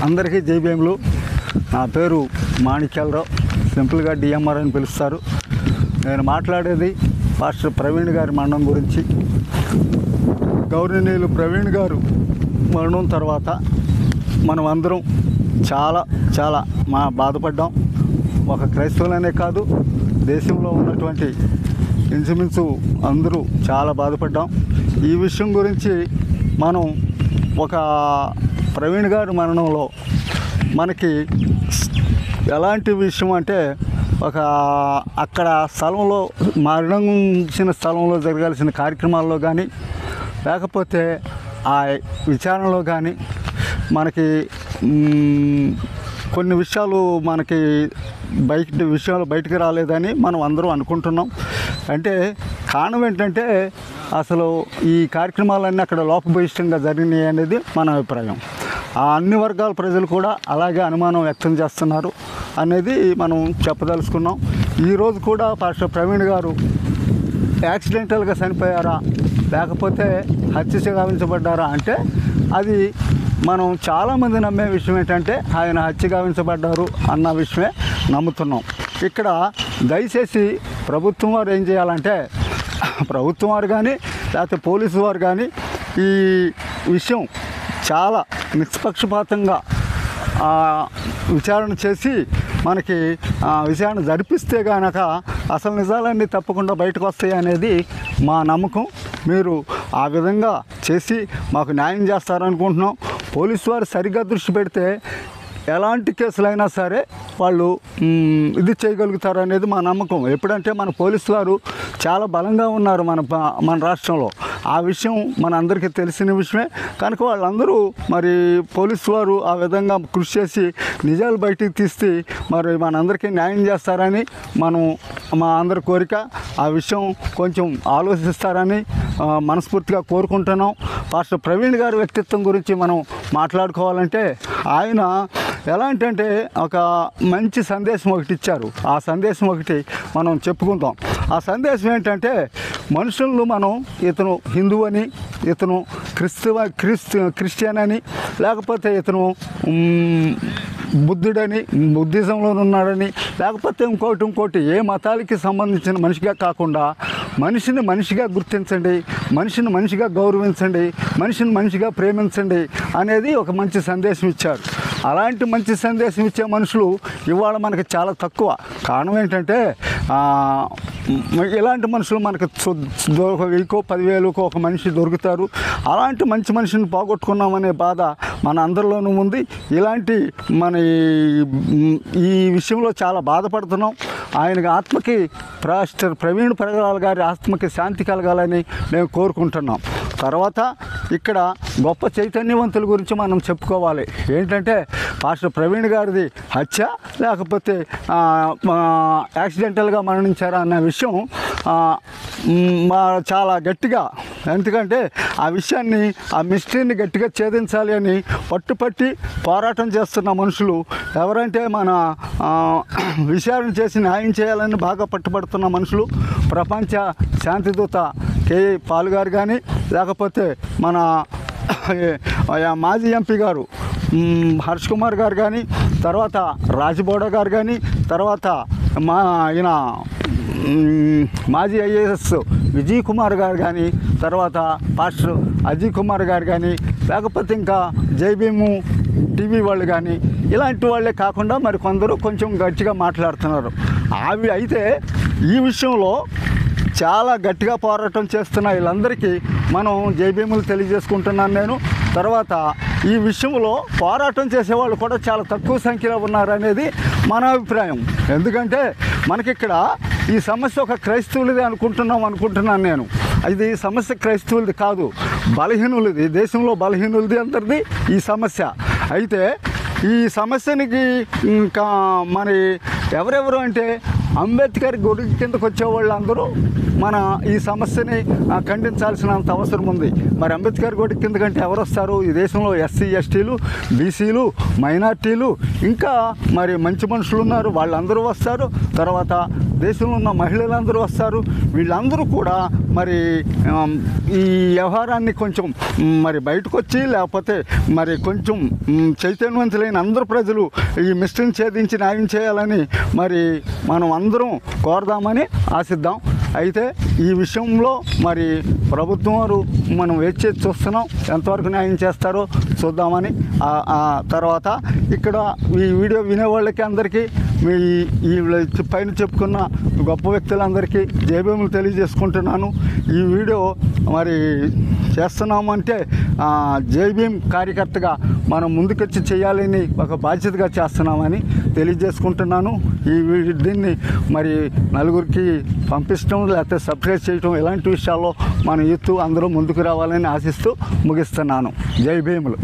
అందరికీ జై భీములు. నా పేరు మాణిక్యాలరావు, సింపుల్గా డిఎంఆర్ అని పిలుస్తారు. నేను మాట్లాడేది పాస్టర్ ప్రవీణ్ గారి మరణం గురించి. గౌరవనీయులు ప్రవీణ్ గారు మరణం తర్వాత మనం అందరం చాలా బాధపడ్డాం. ఒక క్రైస్తవులనే కాదు, దేశంలో ఉన్నటువంటి ఇంచుమించు అందరూ చాలా బాధపడ్డాం. ఈ విషయం గురించి మనం ఒక ప్రవీణ్ గారి మరణంలో మనకి ఎలాంటి విషయం అంటే, ఒక అక్కడ స్థలంలో మరణించిన స్థలంలో జరగాల్సిన కార్యక్రమాల్లో కానీ, లేకపోతే ఆ విచారణలో కానీ మనకి కొన్ని విషయాలు మనకి బయటికి రాలేదని మనం అందరూ అనుకుంటున్నాం. అంటే కారణం ఏంటంటే, అసలు ఈ కార్యక్రమాలన్నీ అక్కడ లోపభూయిష్టంగా జరిగినాయి అనేది మన అభిప్రాయం. ఆ అన్ని వర్గాల ప్రజలు కూడా అలాగే అనుమానం వ్యక్తం చేస్తున్నారు అనేది మనం చెప్పదలుచుకున్నాం. ఈరోజు కూడా పాస్టర్ ప్రవీణ్ గారు యాక్సిడెంటల్గా చనిపోయారా, లేకపోతే హత్య గావించబడ్డారా అంటే, అది మనం చాలామంది నమ్మే విషయం ఏంటంటే ఆయన హత్య గావించబడ్డారు అన్న విషయమే నమ్ముతున్నాం. ఇక్కడ దయచేసి ప్రభుత్వం వారు ఏం చేయాలంటే, ప్రభుత్వం వారు కానీ లేకపోతే పోలీసు వారు కానీ ఈ విషయం చాలా నిష్పక్షపాతంగా విచారణ చేసి మనకి విచారణ జరిపిస్తే కనుక అసలు నిజాలన్నీ తప్పకుండా బయటకు వస్తాయి అనేది మా నమ్మకం. మీరు ఆ విధంగా చేసి మాకు న్యాయం చేస్తారనుకుంటున్నాం. పోలీసు వారు సరిగ్గా దృష్టి పెడితే ఎలాంటి కేసులైనా సరే వాళ్ళు ఇది చేయగలుగుతారు అనేది మా నమ్మకం. ఎప్పుడంటే మన పోలీసు వారు చాలా బలంగా ఉన్నారు మన రాష్ట్రంలో. ఆ విషయం మన అందరికీ తెలిసిన విషయమే కనుక వాళ్ళందరూ మరి పోలీసు వారు ఆ విధంగా కృషి చేసి నిజాలు బయటికి తీస్తే మరి మనందరికీ న్యాయం చేస్తారని మా అందరి కోరిక. ఆ విషయం కొంచెం ఆలోచిస్తారని మనస్ఫూర్తిగా కోరుకుంటున్నాం. పాస్టర్ ప్రవీణ్ గారి వ్యక్తిత్వం గురించి మనం మాట్లాడుకోవాలంటే, ఆయన ఎలాంటంటే ఒక మంచి సందేశం ఒకటి ఇచ్చారు. ఆ సందేశం ఒకటి మనం చెప్పుకుందాం. ఆ సందేశం ఏంటంటే, మనుషులను మనం ఇతను హిందూ అని, ఇతను క్రిస్టియన్ అని, లేకపోతే ఇతను బుద్ధుడని, బుద్ధిజంలో ఉన్నాడని, లేకపోతే ఇంకోటి ఏ మతాలకి సంబంధించిన మనిషిగా కాకుండా మనిషిని మనిషిగా గుర్తించండి, మనిషిని మనిషిగా గౌరవించండి, మనిషిని మనిషిగా ప్రేమించండి అనేది ఒక మంచి సందేశం ఇచ్చారు. అలాంటి మంచి సందేశం ఇచ్చే మనుషులు ఇవాళ మనకి చాలా తక్కువ. కారణం ఏంటంటే, ఇలాంటి మనుషులు మనకు 1000కో 10,000కో ఒక మనిషి దొరుకుతారు. అలాంటి మంచి మనిషిని పోగొట్టుకున్నామనే బాధ మన అందరిలోనూ ఉంది. ఇలాంటి ఈ విషయంలో చాలా బాధపడుతున్నాం. ఆయనకి ఆత్మకి పాస్టర్ ప్రవీణ్ పరగరాల గారి ఆత్మకి శాంతి కలగాలని మేము కోరుకుంటున్నాం. తర్వాత ఇక్కడ గొప్ప చైతన్యవంతుల గురించి మనం చెప్పుకోవాలి. ఏంటంటే, పాస్టర్ ప్రవీణ్ గారిది హత్య లేకపోతే యాక్సిడెంటల్గా మరణించారా అన్న విషయం చాలా గట్టిగా, ఎందుకంటే ఆ విషయాన్ని, ఆ మిస్టరీని గట్టిగా ఛేదించాలి అని పట్టుపట్టి పోరాటం చేస్తున్న మనుషులు ఎవరంటే, మన విచారణ చేసి న్యాయం చేయాలని బాగా పట్టుబడుతున్న మనుషులు ప్రపంచ శాంతిదూత కేఏ పాల్ గారు కానీ, లేకపోతే మన మాజీ ఎంపీ గారు హర్ష్ కుమార్ గారు కానీ, తర్వాత రాజ్బోడా గారు కానీ, తర్వాత ఈయన మాజీ ఐఏఎస్ విజయ్ కుమార్ గారు కానీ, తర్వాత పాస్టర్ అజయ్ కుమార్ గారు కానీ, లేకపోతే ఇంకా జై భీము టీవీ వాళ్ళు కానీ, ఇలాంటి వాళ్ళే కాకుండా మరి కొందరు కొంచెం గట్టిగా మాట్లాడుతున్నారు. అయితే ఈ విషయంలో చాలా గట్టిగా పోరాటం చేస్తున్న వీళ్ళందరికీ మనం జై భీములు తెలియజేసుకుంటున్నాను నేను. తర్వాత ఈ విషయంలో పోరాటం చేసేవాళ్ళు కూడా చాలా తక్కువ సంఖ్యలో ఉన్నారనేది మన అభిప్రాయం. ఎందుకంటే మనకిక్కడ ఈ సమస్య ఒక క్రైస్తవులది అనుకుంటున్నాను నేను. ఇది సమస్య క్రైస్తవులది కాదు, బలహీనులది, దేశంలో బలహీనులది అందరిది ఈ సమస్య. అయితే ఈ సమస్యనికి ఇంకా మరి ఎవరెవరు అంటే, అంబేద్కర్ గుడి కిందకు వచ్చేవాళ్ళు అందరూ మన ఈ సమస్యని ఖండించాల్సినంత అవసరం ఉంది. మరి అంబేద్కర్ గుడి కిందకంటే ఎవరు వస్తారు? ఈ దేశంలో ఎస్సీ ఎస్టీలు, బీసీలు, మైనార్టీలు, ఇంకా మరి మంచి మనుషులు ఉన్నారు, వాళ్ళందరూ వస్తారు. తర్వాత దేశంలో ఉన్న మహిళలందరూ వస్తారు. వీళ్ళందరూ కూడా మరి ఈ వ్యవహారాన్ని కొంచెం మరి బయటకు వచ్చి, లేకపోతే మరి కొంచెం చైతన్యవంతులైన అందరూ ప్రజలు ఈ మిస్టరీని ఛేదించి న్యాయం చేయాలని మరి మనం అందరం కోరదామని ఆశిద్దాం. అయితే ఈ విషయంలో మరి ప్రభుత్వం వారు మనం వేచి చూస్తున్నాం, ఎంతవరకు న్యాయం చేస్తారో చూద్దామని. తర్వాత ఇక్కడ ఈ వీడియో వినేవాళ్ళకి అందరికీ ఈ పైన చెప్పుకున్న గొప్ప వ్యక్తులందరికీ జయభీములు తెలియజేసుకుంటున్నాను. ఈ వీడియో మరి చేస్తున్నామంటే జైభీం కార్యకర్తగా మనం ముందుకొచ్చి చేయాలని ఒక బాధ్యతగా చేస్తున్నామని తెలియజేసుకుంటున్నాను. దీన్ని మరి నలుగురికి పంపించడం, లేకపోతే సబ్స్క్రైబ్ చేయడం, ఇలాంటి విషయాల్లో మన యూత్ అందరూ ముందుకు రావాలని ఆశిస్తూ ముగిస్తున్నాను. జై భీములు.